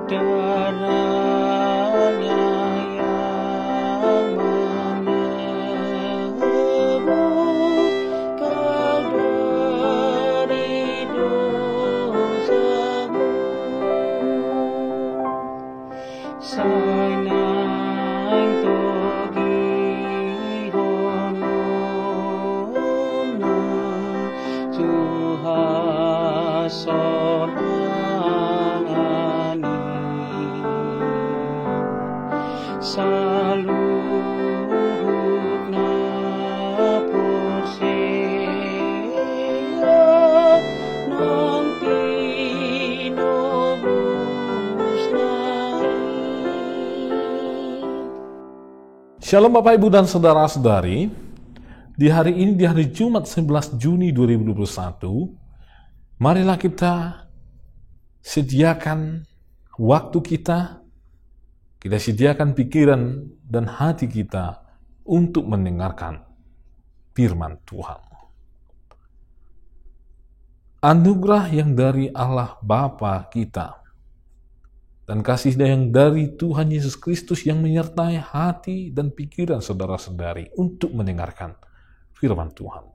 darahnya yang menebus kau dari dosamu. Sainang togi honona Tuhan sorangani saluhna porsia nang pinobus Shalom Bapak Ibu dan Saudara-saudari. Di hari ini, di hari Jumat 11 Juni 2021, marilah kita sediakan waktu kita sediakan pikiran dan hati kita untuk mendengarkan firman Tuhan. Anugerah yang dari Allah Bapa kita dan kasih yang dari Tuhan Yesus Kristus yang menyertai hati dan pikiran saudara-saudari untuk mendengarkan firman Tuhan.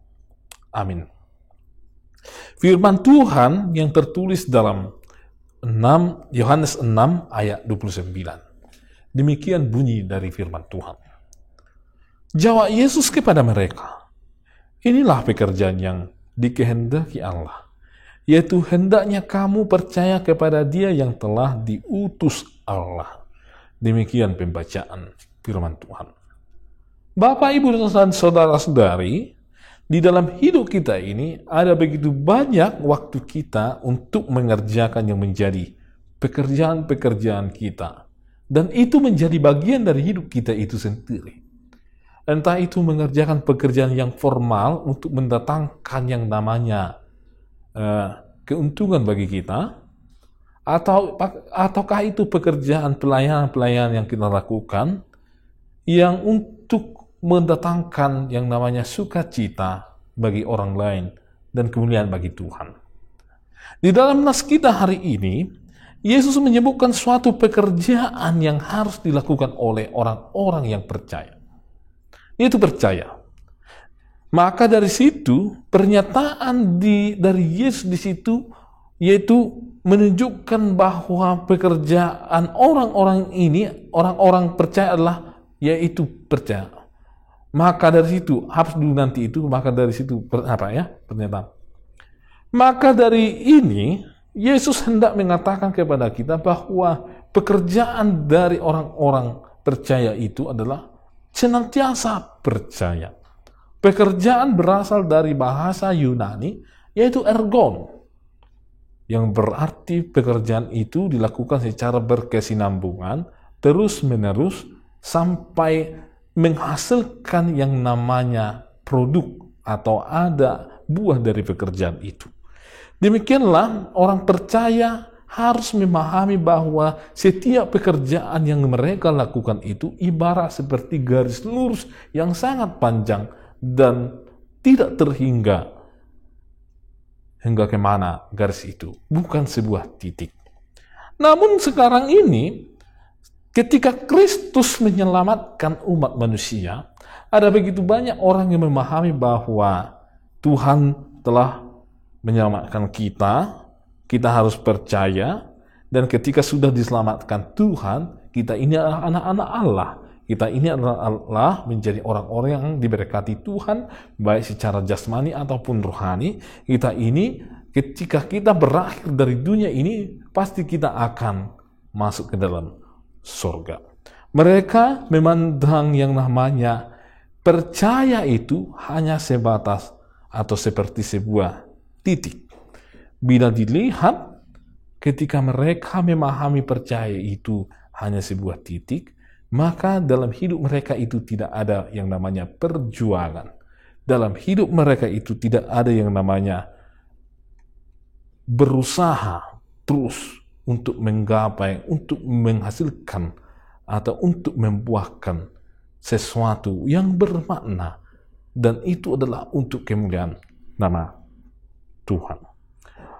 Amin. Firman Tuhan yang tertulis dalam Yohanes 6 ayat 29. Demikian bunyi dari firman Tuhan. Jawab Yesus kepada mereka, inilah pekerjaan yang dikehendaki Allah, yaitu hendaknya kamu percaya kepada Dia yang telah diutus Allah. Demikian pembacaan firman Tuhan. Bapak, Ibu, dan saudara-saudari, di dalam hidup kita ini ada begitu banyak waktu kita untuk mengerjakan yang menjadi pekerjaan-pekerjaan kita. Dan itu menjadi bagian dari hidup kita itu sendiri. Entah itu mengerjakan pekerjaan yang formal untuk mendatangkan yang namanya keuntungan bagi kita, ataukah itu pekerjaan pelayanan-pelayanan yang kita lakukan yang untuk mendatangkan yang namanya sukacita bagi orang lain dan kemuliaan bagi Tuhan. Di dalam nas kita hari ini, Yesus menyebutkan suatu pekerjaan yang harus dilakukan oleh orang-orang yang percaya. Itu percaya. Maka dari situ pernyataan dari Yesus di situ yaitu menunjukkan bahwa pekerjaan orang-orang ini, orang-orang percaya adalah yaitu percaya. Maka dari situ harus dulu nanti itu, maka dari situ pernyataan. Maka dari ini Yesus hendak mengatakan kepada kita bahwa pekerjaan dari orang-orang percaya itu adalah senantiasa percaya. Pekerjaan berasal dari bahasa Yunani, yaitu ergon, yang berarti pekerjaan itu dilakukan secara berkesinambungan, terus-menerus, sampai menghasilkan yang namanya produk atau ada buah dari pekerjaan itu. Demikianlah orang percaya harus memahami bahwa setiap pekerjaan yang mereka lakukan itu ibarat seperti garis lurus yang sangat panjang dan tidak terhingga hingga kemana garis itu, bukan sebuah titik. Namun sekarang ini, ketika Kristus menyelamatkan umat manusia, ada begitu banyak orang yang memahami bahwa Tuhan telah menyelamatkan kita harus percaya, dan ketika sudah diselamatkan Tuhan, kita ini adalah anak-anak Allah. Kita ini adalah menjadi orang-orang yang diberkati Tuhan, baik secara jasmani ataupun rohani. Kita ini, ketika kita berakhir dari dunia ini, pasti kita akan masuk ke dalam surga. Mereka memandang yang namanya percaya itu hanya sebatas atau seperti sebuah titik. Bila dilihat, ketika mereka memahami percaya itu hanya sebuah titik, maka dalam hidup mereka itu tidak ada yang namanya perjuangan. Dalam hidup mereka itu tidak ada yang namanya berusaha terus untuk menggapai, untuk menghasilkan, atau untuk membuahkan sesuatu yang bermakna. Dan itu adalah untuk kemuliaan nama Tuhan.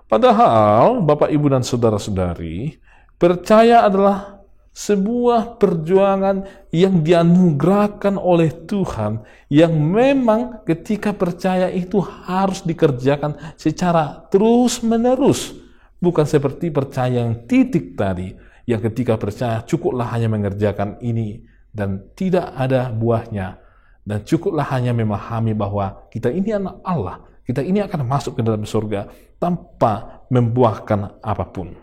Padahal, Bapak, Ibu, dan Saudara-saudari, Percaya adalah sebuah perjuangan yang dianugerahkan oleh Tuhan, yang memang ketika percaya itu harus dikerjakan secara terus-menerus. Bukan seperti percaya yang titik tadi, yang ketika percaya cukuplah hanya mengerjakan ini dan tidak ada buahnya, dan cukuplah hanya memahami bahwa kita ini anak Allah, kita ini akan masuk ke dalam surga tanpa membuahkan apapun.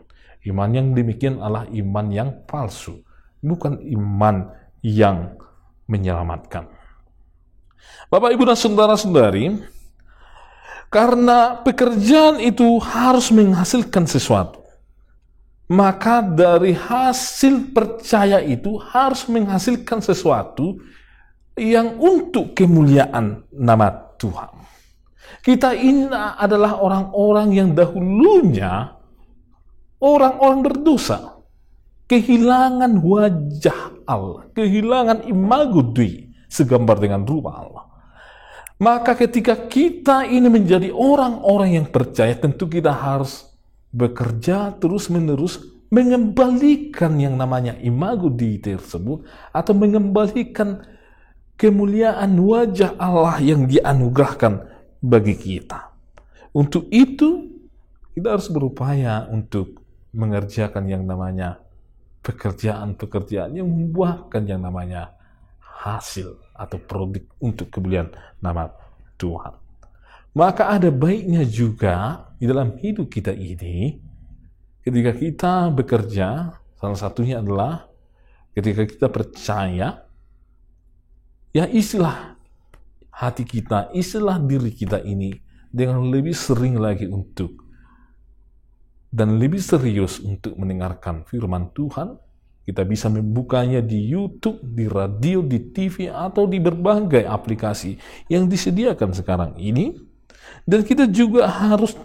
Iman yang demikian adalah iman yang palsu, bukan iman yang menyelamatkan. Bapak, Ibu, dan saudara-saudari, karena pekerjaan itu harus menghasilkan sesuatu, maka dari hasil percaya itu harus menghasilkan sesuatu yang untuk kemuliaan nama Tuhan. Kita ini adalah orang-orang yang dahulunya orang-orang berdosa, kehilangan wajah Allah, kehilangan imago Dei, segambar dengan rupa Allah. Maka ketika kita ini menjadi orang-orang yang percaya, tentu kita harus bekerja terus-menerus mengembalikan yang namanya imago Dei tersebut, atau mengembalikan kemuliaan wajah Allah yang dianugerahkan bagi kita. Untuk itu, kita harus berupaya untuk mengerjakan yang namanya pekerjaan-pekerjaan yang membuahkan yang namanya hasil atau produk untuk kemuliaan nama Tuhan. Maka ada baiknya juga di dalam hidup kita ini, ketika kita bekerja, salah satunya adalah ketika kita percaya, ya isilah hati kita, isilah diri kita ini dengan lebih sering lagi untuk dan lebih serius untuk mendengarkan firman Tuhan. Kita bisa membukanya di YouTube, di radio, di TV, atau di berbagai aplikasi yang disediakan sekarang ini. Dan kita juga harus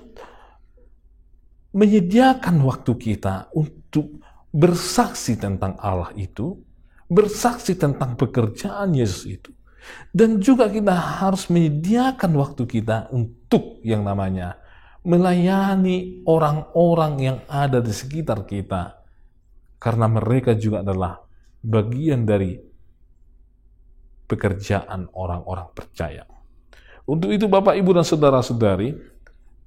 menyediakan waktu kita untuk bersaksi tentang Allah itu, bersaksi tentang pekerjaan Yesus itu. Dan juga kita harus menyediakan waktu kita untuk yang namanya melayani orang-orang yang ada di sekitar kita, karena mereka juga adalah bagian dari pekerjaan orang-orang percaya. Untuk itu, Bapak, Ibu, dan saudara-saudari,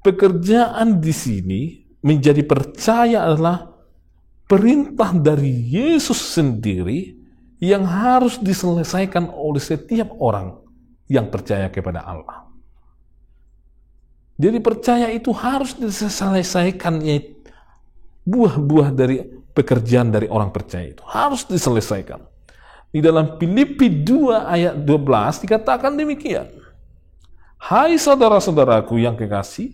pekerjaan di sini menjadi percaya adalah perintah dari Yesus sendiri yang harus diselesaikan oleh setiap orang yang percaya kepada Allah. Jadi percaya itu harus diselesaikan, buah-buah dari pekerjaan dari orang percaya itu harus diselesaikan. Di dalam Filipi 2 ayat 12 dikatakan demikian. Hai saudara-saudaraku yang kekasih,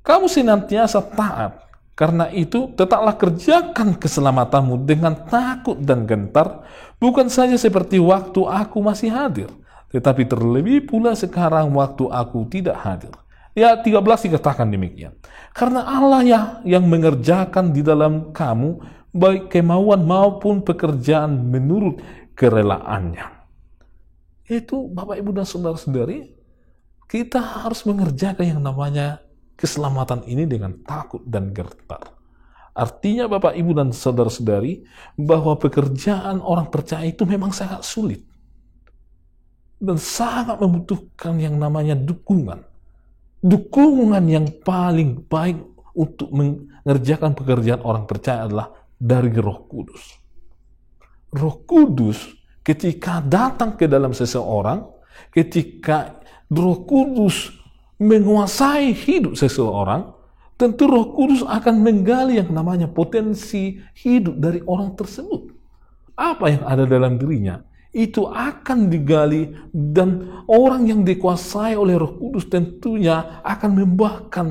kamu senantiasa taat. Karena itu tetaplah kerjakan keselamatanmu dengan takut dan gentar, bukan saja seperti waktu aku masih hadir, tetapi terlebih pula sekarang waktu aku tidak hadir. Ya, 13 dikatakan demikian. Karena Allah yang mengerjakan di dalam kamu baik kemauan maupun pekerjaan menurut kerelaannya. Itu, Bapak, Ibu, dan saudara-saudari, kita harus mengerjakan yang namanya keselamatan ini dengan takut dan gentar. Artinya, Bapak, Ibu, dan saudara-saudari, bahwa pekerjaan orang percaya itu memang sangat sulit dan sangat membutuhkan yang namanya dukungan. Dukungan yang paling baik untuk mengerjakan pekerjaan orang percaya adalah dari Roh Kudus. Roh Kudus ketika datang ke dalam seseorang, ketika Roh Kudus menguasai hidup seseorang, tentu Roh Kudus akan menggali yang namanya potensi hidup dari orang tersebut. Apa yang ada dalam dirinya, itu akan digali, dan orang yang dikuasai oleh Roh Kudus tentunya akan membuahkan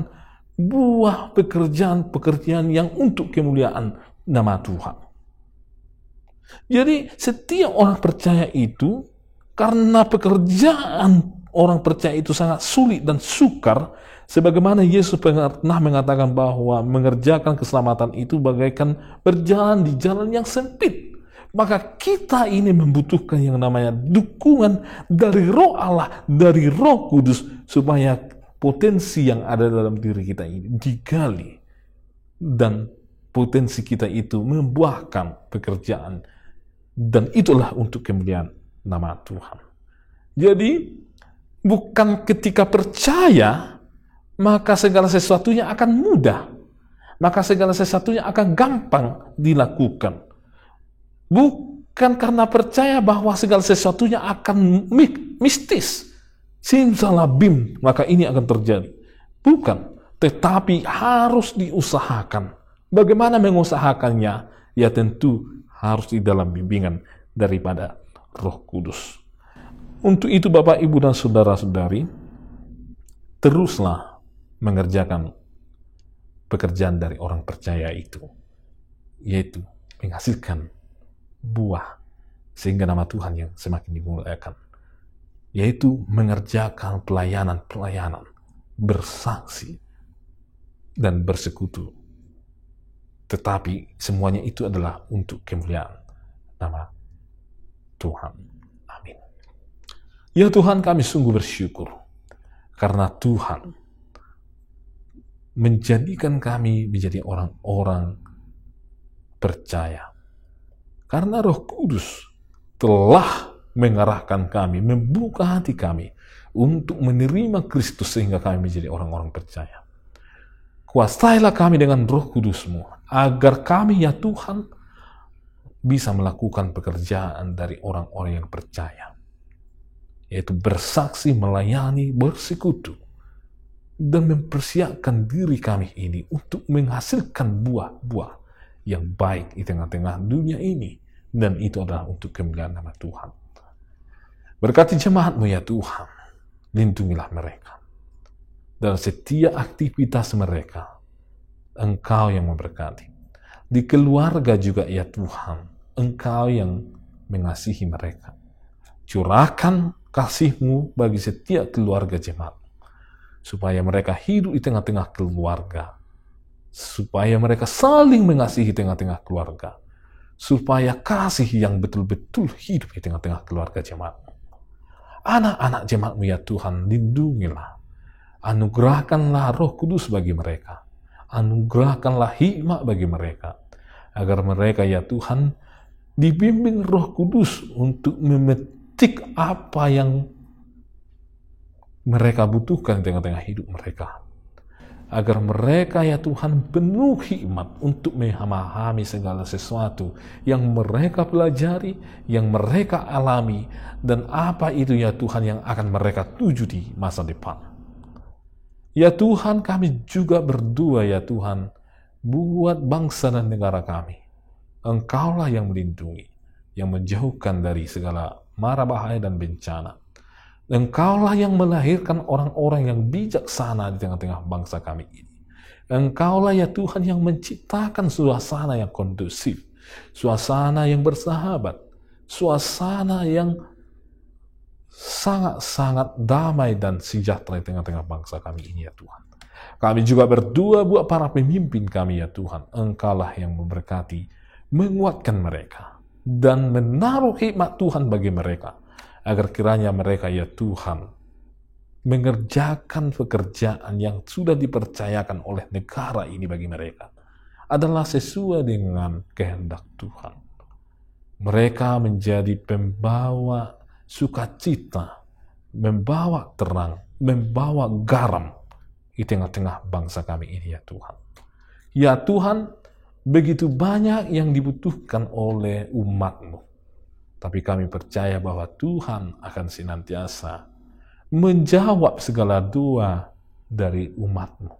buah pekerjaan-pekerjaan yang untuk kemuliaan nama Tuhan. Jadi setiap orang percaya itu, karena pekerjaan orang percaya itu sangat sulit dan sukar, sebagaimana Yesus pernah mengatakan bahwa mengerjakan keselamatan itu bagaikan berjalan di jalan yang sempit. Maka kita ini membutuhkan yang namanya dukungan dari Roh Allah, dari Roh Kudus, supaya potensi yang ada dalam diri kita ini digali dan potensi kita itu membuahkan pekerjaan, dan itulah untuk kemuliaan nama Tuhan. Jadi bukan ketika percaya maka segala sesuatunya akan mudah, maka segala sesuatunya akan gampang dilakukan. Bukan karena percaya bahwa segala sesuatunya akan mistis, simsalabim, maka ini akan terjadi. Bukan, tetapi harus diusahakan. Bagaimana mengusahakannya? Ya tentu harus di dalam bimbingan daripada Roh Kudus. Untuk itu Bapak, Ibu, dan saudara-saudari, teruslah mengerjakan pekerjaan dari orang percaya itu, yaitu menghasilkan buah sehingga nama Tuhan yang semakin dimuliakan, yaitu mengerjakan pelayanan-pelayanan, bersaksi dan bersekutu, tetapi semuanya itu adalah untuk kemuliaan nama Tuhan. Amin. Ya Tuhan, kami sungguh bersyukur karena Tuhan menjadikan kami menjadi orang-orang percaya. Karena Roh Kudus telah mengarahkan kami, membuka hati kami untuk menerima Kristus sehingga kami menjadi orang-orang percaya. Kuasailah kami dengan Roh Kudus-Mu, agar kami ya Tuhan bisa melakukan pekerjaan dari orang-orang yang percaya, yaitu bersaksi, melayani, bersekutu, dan mempersiapkan diri kami ini untuk menghasilkan buah-buah yang baik di tengah-tengah dunia ini, dan itu adalah untuk kemuliaan nama Tuhan. Berkati jemaat-Mu ya Tuhan, lindungilah mereka dalam setiap aktivitas mereka. Engkau yang memberkati. Di keluarga juga ya Tuhan, Engkau yang mengasihi mereka. Curahkan kasih-Mu bagi setiap keluarga jemaat, supaya mereka hidup di tengah-tengah keluarga, supaya mereka saling mengasihi di tengah-tengah keluarga, supaya kasih yang betul-betul hidup di tengah-tengah keluarga jemaat. Anak-anak jemaat-Mu ya Tuhan, lindungilah, anugerahkanlah Roh Kudus bagi mereka, anugerahkanlah hikmat bagi mereka, agar mereka ya Tuhan dibimbing Roh Kudus untuk memetik apa yang mereka butuhkan di tengah-tengah hidup mereka, agar mereka ya Tuhan penuh hikmat untuk memahami segala sesuatu yang mereka pelajari, yang mereka alami, dan apa itu ya Tuhan yang akan mereka tuju di masa depan. Ya Tuhan, kami juga berdoa ya Tuhan, buat bangsa dan negara kami. Engkaulah yang melindungi, yang menjauhkan dari segala mara bahaya dan bencana. Engkaulah yang melahirkan orang-orang yang bijaksana di tengah-tengah bangsa kami ini. Engkaulah ya Tuhan yang menciptakan suasana yang kondusif, suasana yang bersahabat, suasana yang sangat-sangat damai dan sejahtera di tengah-tengah bangsa kami ini ya Tuhan. Kami juga berdoa buat para pemimpin kami ya Tuhan. Engkaulah yang memberkati, menguatkan mereka, dan menaruh hikmat Tuhan bagi mereka, agar kiranya mereka ya Tuhan mengerjakan pekerjaan yang sudah dipercayakan oleh negara ini bagi mereka adalah sesuai dengan kehendak Tuhan. Mereka menjadi pembawa sukacita, membawa terang, membawa garam di tengah-tengah bangsa kami ini ya Tuhan. Ya Tuhan, begitu banyak yang dibutuhkan oleh umat-Mu, tapi kami percaya bahwa Tuhan akan senantiasa menjawab segala doa dari umat-Mu.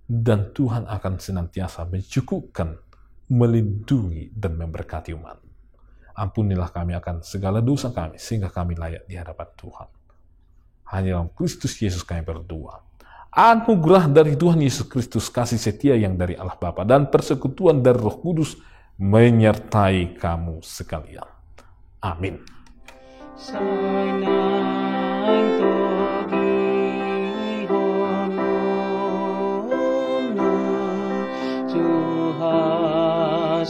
Dan Tuhan akan senantiasa mencukupkan, melindungi, dan memberkati umat. Ampunilah kami akan segala dosa kami, sehingga kami layak di hadapan Tuhan. Hanya dalam Kristus Yesus kami berdoa. Anugerah dari Tuhan Yesus Kristus, kasih setia yang dari Allah Bapa, dan persekutuan dari Roh Kudus menyertai kamu sekalian. Amin. Tuhan